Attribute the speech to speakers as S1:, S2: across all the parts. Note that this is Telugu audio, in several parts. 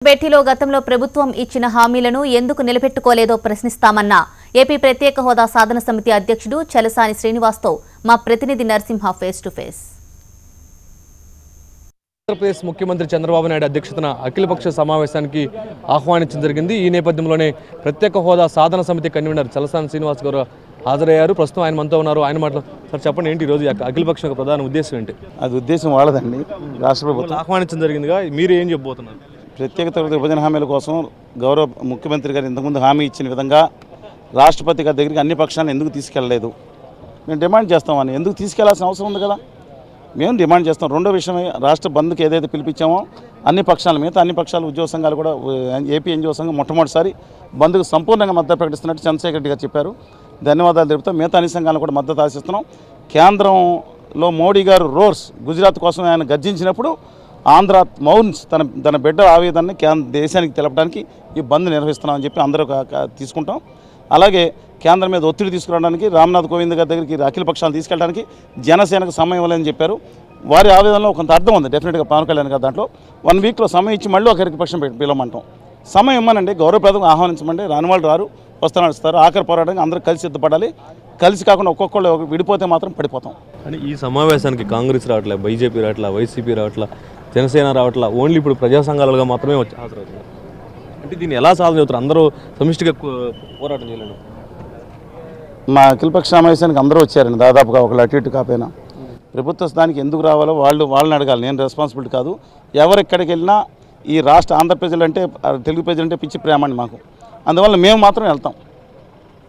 S1: భేటీలో గతంలో ప్రభుత్వం ఇచ్చిన హామీలను ఎందుకు నిలబెట్టుకోలేదో ప్రశ్నిస్తామన్న ఏపీ ప్రత్యేక హోదా సాధన సమితి అధ్యక్షుడు చలసాని శ్రీనివాస్తో మా ప్రతినిధి Narasimha face to face.
S2: Andhra Pradesh ముఖ్యమంత్రి చంద్రబాబు నాయుడు అధ్యక్షతన అఖిలపక్ష సమావేశానికి ఆహ్వానించడం జరిగింది. ఈ నేపథ్యంలోనే ప్రత్యేక హోదా సాధన సమితి కన్వీనర్ చలసాని శ్రీనివాస్ గారు హాజరయ్యారు. ప్రస్తుతం ఆయన మనతో ఉన్నారు. ఆయన మాటలు సార్ చెప్పండి, ఏంటి ఈరోజు అఖిలపక్ష యొక్క ప్రధాన ఉద్దేశం ఏంటి?
S3: అది ఉద్దేశం వాళ్ళదండి. రాష్ట్ర ప్రభుత్వం
S2: ఆహ్వానించడం జరిగిందిగా, మీరు ఏం చెప్పబోతున్నారు?
S3: ప్రత్యేక తరగతి విభజన హామీల కోసం గౌరవ ముఖ్యమంత్రి గారు ఇంతకుముందు హామీ ఇచ్చిన విధంగా రాష్ట్రపతి గారి దగ్గరికి అన్ని పక్షాలను ఎందుకు తీసుకెళ్లలేదు? మేము డిమాండ్ చేస్తామని. ఎందుకు తీసుకెళ్లాల్సిన అవసరం ఉంది కదా, మేము డిమాండ్ చేస్తాం. రెండో విషయమే, రాష్ట్ర బంద్కి ఏదైతే పిలిపించామో అన్ని పక్షాల మిగతా అన్ని పక్షాల ఉద్యోగ సంఘాలు కూడా ఏపీ ఎన్జిఓ సంఘం మొట్టమొదటిసారి బంద్కు సంపూర్ణంగా మద్దతు ప్రకటిస్తున్నట్టు చంద్రశేఖర్ రెడ్డి గారు చెప్పారు. ధన్యవాదాలు తెలుపుతాం. మిగతా అన్ని సంఘాలను కూడా మద్దతు ఆశిస్తున్నాం. కేంద్రంలో మోడీ గారు రోర్స్ గుజరాత్ కోసం ఆయన గర్జించినప్పుడు ఆంధ్ర మౌన్స్ తన బిడ్డ ఆవేదనని దేశానికి తెలపడానికి ఈ బంద్ నిర్వహిస్తున్నామని చెప్పి అందరూ తీసుకుంటాం. అలాగే కేంద్రం మీద ఒత్తిడి తీసుకురావడానికి రామ్నాథ్ కోవింద్ గారి దగ్గరికి అఖిల పక్షాలు తీసుకెళ్ళడానికి జనసేనకు సమయం ఇవ్వాలని చెప్పారు. వారి ఆవేదనలో కొంత అర్థం ఉంది డెఫినెట్గా పవన్ కళ్యాణ్ గారు. దాంట్లో 1 వీక్లో సమయం ఇచ్చి మళ్ళీ ఒకరికి పక్షం పిలవమంటాం. సమయం ఇవ్వనండి, గౌరవప్రదం ఆహ్వానించమండి. రాని వాళ్ళు రారు, వస్తున్నారు ఇస్తారు. ఆఖరి పోరాటానికి అందరూ కలిసి సిద్ధపడాలి. కలిసి కాకుండా ఒక్కొక్కళ్ళు విడిపోతే మాత్రం పడిపోతాం.
S2: అని ఈ సమావేశానికి కాంగ్రెస్ రావట్లే, బీజేపీ రావట్లా, వైసీపీ రావట్లా, జనసేన రావట్లా, ఓన్లీ ఇప్పుడు ప్రజా సంఘాలుగా మాత్రమే హాజరవుతున్నారు. అంటే దీన్ని ఎలా సాధన అవుతారు? అందరూ సమిష్టిగా పోరాటం చేయలేను.
S3: మా అఖిలపక్ష సమావేశానికి అందరూ వచ్చారండి, దాదాపుగా ఒకళ్ళు అటు ఇటు కాపోయినా. ప్రభుత్వ స్థానికి ఎందుకు రావాలో వాళ్ళని అడగాలి, నేను రెస్పాన్సిబిలిటీ కాదు. ఎవరెక్కడికి వెళ్ళినా ఈ రాష్ట్ర ఆంధ్ర ప్రజలంటే, తెలుగు ప్రజలంటే పిచ్చి ప్రేమ అండి మాకు. అందువల్ల మేము మాత్రం వెళ్తాం.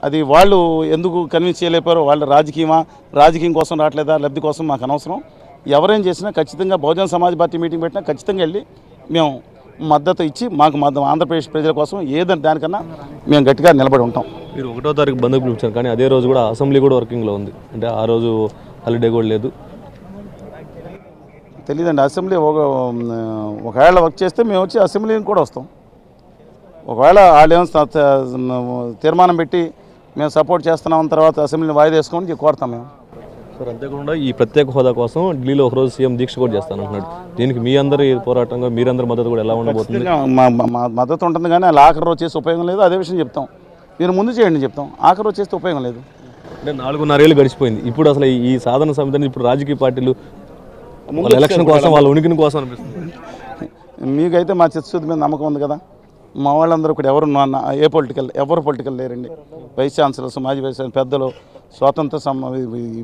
S3: అది వాళ్ళు ఎందుకు కన్విన్స్ చేయలేపారో, వాళ్ళ రాజకీయం కోసం రావట్లేదా, లబ్ధి కోసం మాకు అనవసరం. ఎవరేం చేసినా ఖచ్చితంగా బహుజన సమాజ్ పార్టీ మీటింగ్ పెట్టినా ఖచ్చితంగా వెళ్ళి మేము మద్దతు ఇచ్చి మాకు ఆంధ్రప్రదేశ్ ప్రజల కోసం ఏదంటే దానికన్నా మేము గట్టిగా నిలబడి ఉంటాం.
S2: మీరు 1వ తారీఖు బంద్కు పిలిచారు, కానీ అదే రోజు కూడా అసెంబ్లీ కూడా వర్కింగ్లో ఉంది. అంటే ఆ రోజు హాలిడే కూడా లేదు.
S3: తెలియదండి, అసెంబ్లీ ఒకవేళ వర్క్ చేస్తే మేము వచ్చి అసెంబ్లీకి కూడా వస్తాం. ఒకవేళ వాళ్ళు ఏమో తీర్మానం పెట్టి మేము సపోర్ట్ చేస్తున్నాం తర్వాత అసెంబ్లీని వాయిదా వేసుకోమని కోరుతాం మేము.
S2: సార్, అంతేకాకుండా ఈ ప్రత్యేక హోదా కోసం ఢిల్లీలో ఒకరోజు సీఎం దీక్ష కూడా చేస్తానంటున్నాడు. దీనికి మీ అందరి పోరాటంగా మీరందరి మద్దతు కూడా ఎలా ఉండబోతుంది?
S3: మద్దతు ఉంటుంది, కానీ అలా ఆఖరి రోజు చేస్తే ఉపయోగం లేదు. అదే విషయం చెప్తాం. మీరు ముందు చేయండి చెప్తాం, ఆఖరి రోజు చేస్తే ఉపయోగం లేదు.
S2: అంటే 4.5 ఏళ్ళు గడిచిపోయింది. ఇప్పుడు అసలు ఈ సాధన సమితిని ఇప్పుడు రాజకీయ పార్టీలు ఎలక్షన్ కోసం, వాళ్ళ ఉనికిని కోసం అనిపిస్తుంది.
S3: మీకైతే మా చిత్తశుద్ధి మీద నమ్మకం ఉంది కదా. మా వాళ్ళందరూ కూడా ఎవరు పొలిటికల్ లేరండి. వైస్ ఛాన్సలర్స్, మాజీ వైస్ ఛాన్సలర్, పెద్దలు, స్వాతంత్ర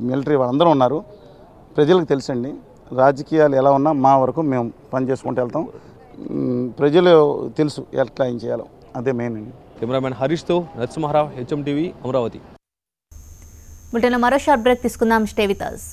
S3: మిలిటరీ వాళ్ళందరూ ఉన్నారు. ప్రజలకు తెలుసండి రాజకీయాలు ఎలా ఉన్నా మా వరకు మేము పని చేసుకుంటూ వెళ్తాం. ప్రజలు తెలుసు ఎట్లా ఏం చేయాలో, అదే మెయిన్ అండి.
S2: కెమెరామెన్ హరీష్తో నరసింహారావు, HM TV, అమరావతి.
S1: బులెటిన్లో మరో షార్ట్ బ్రేక్ తీసుకుందాం. Stay with us.